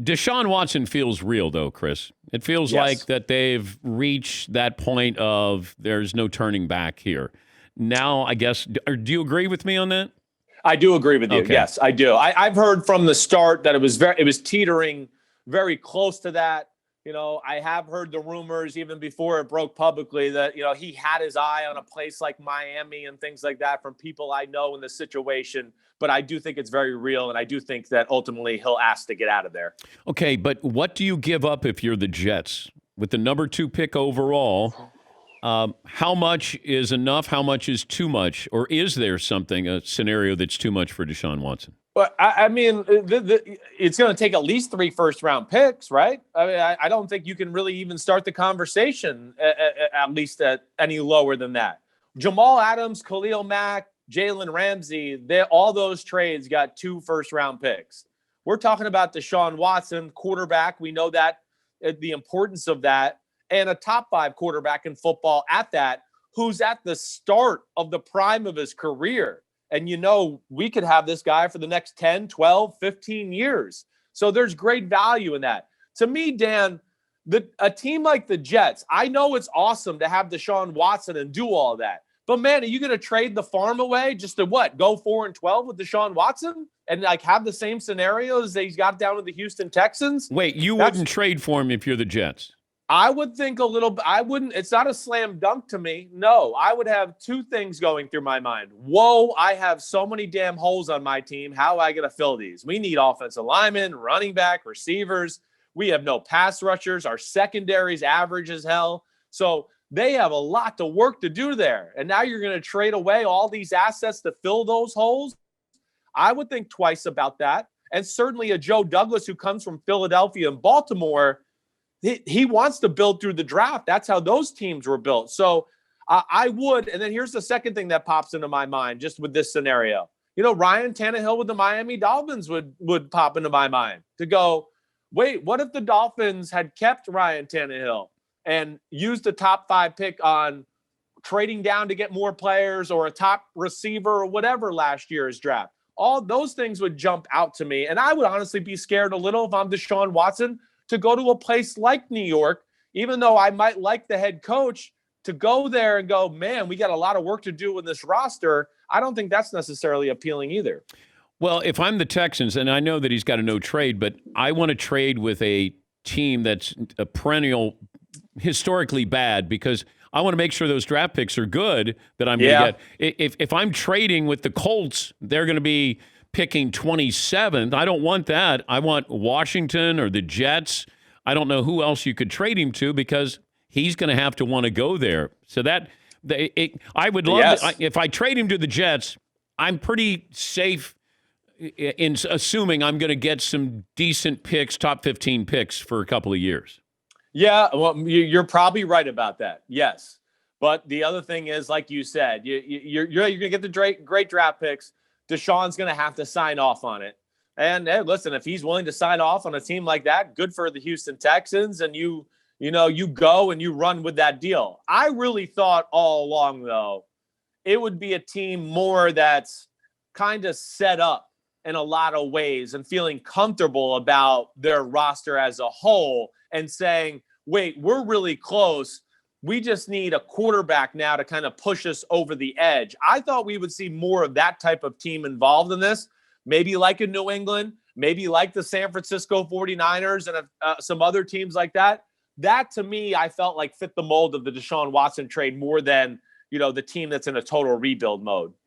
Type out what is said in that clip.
Deshaun Watson feels real, though, Chris. It feels Yes. like that they've reached that point of there's no turning back here. Now, I guess, do you agree with me on that? I do agree with you. Okay. Yes, I do. I've heard from the start that it was teetering very close to that. I have heard the rumors even before it broke publicly that, he had his eye on a place like Miami and things like that from people I know in the situation. But I do think it's very real. And I do think that ultimately he'll ask to get out of there. Okay, but what do you give up if you're the Jets? With the number 2 pick overall, how much is enough? How much is too much? Or is there a scenario that's too much for Deshaun Watson? But I mean, it's going to take at least 3 first-round picks, right? I mean, I don't think you can really even start the conversation at least at any lower than that. Jamal Adams, Khalil Mack, Jalen Ramsey, all those trades got 2 first-round picks. We're talking about Deshaun Watson, quarterback. We know that the importance of that, and a top 5 quarterback in football at that, who's at the start of the prime of his career. And, we could have this guy for the next 10, 12, 15 years. So there's great value in that. To me, Dan, a team like the Jets, I know it's awesome to have Deshaun Watson and do all that. But, man, are you going to trade the farm away just to what? Go 4-12 with Deshaun Watson and, have the same scenarios that he's got down with the Houston Texans? Wait, you wouldn't trade for him if you're the Jets? I would think a little bit. I wouldn't. It's not a slam dunk to me. No, I would have 2 things going through my mind. Whoa, I have so many damn holes on my team. How am I going to fill these? We need offensive linemen, running back, receivers. We have no pass rushers. Our secondary's average as hell. So they have a lot to work to do there. And now you're going to trade away all these assets to fill those holes? I would think twice about that. And certainly a Joe Douglas who comes from Philadelphia and Baltimore, he wants to build through the draft. That's how those teams were built. So I would. And then here's the second thing that pops into my mind just with this scenario. Ryan Tannehill with the Miami Dolphins would pop into my mind to go, wait, what if the Dolphins had kept Ryan Tannehill and used the top 5 pick on trading down to get more players or a top receiver or whatever last year's draft? All those things would jump out to me. And I would honestly be scared a little if I'm Deshaun Watson to go to a place like New York, even though I might like the head coach, to go there and go, man, we got a lot of work to do with this roster. I don't think that's necessarily appealing either. Well, if I'm the Texans, and I know that he's got a no trade, but I want to trade with a team that's a perennial, historically bad, because I want to make sure those draft picks are good that I'm going to get. If I'm trading with the Colts, they're going to be picking 27th. I don't want that. I want Washington or the Jets. I don't know who else you could trade him to because he's going to have to want to go there. So I would love if I trade him to the Jets, I'm pretty safe in assuming I'm going to get some decent picks, top 15 picks for a couple of years. Yeah, well, you're probably right about that. Yes. But the other thing is, like you said, you're going to get the great draft picks. Deshaun's going to have to sign off on it. And hey, listen, if he's willing to sign off on a team like that, good for the Houston Texans. And you go and you run with that deal. I really thought all along, though, it would be a team more that's kind of set up in a lot of ways and feeling comfortable about their roster as a whole and saying, wait, we're really close. We just need a quarterback now to kind of push us over the edge. I thought we would see more of that type of team involved in this, maybe like in New England, maybe like the San Francisco 49ers and some other teams like that. That, to me, I felt like fit the mold of the Deshaun Watson trade more than, the team that's in a total rebuild mode.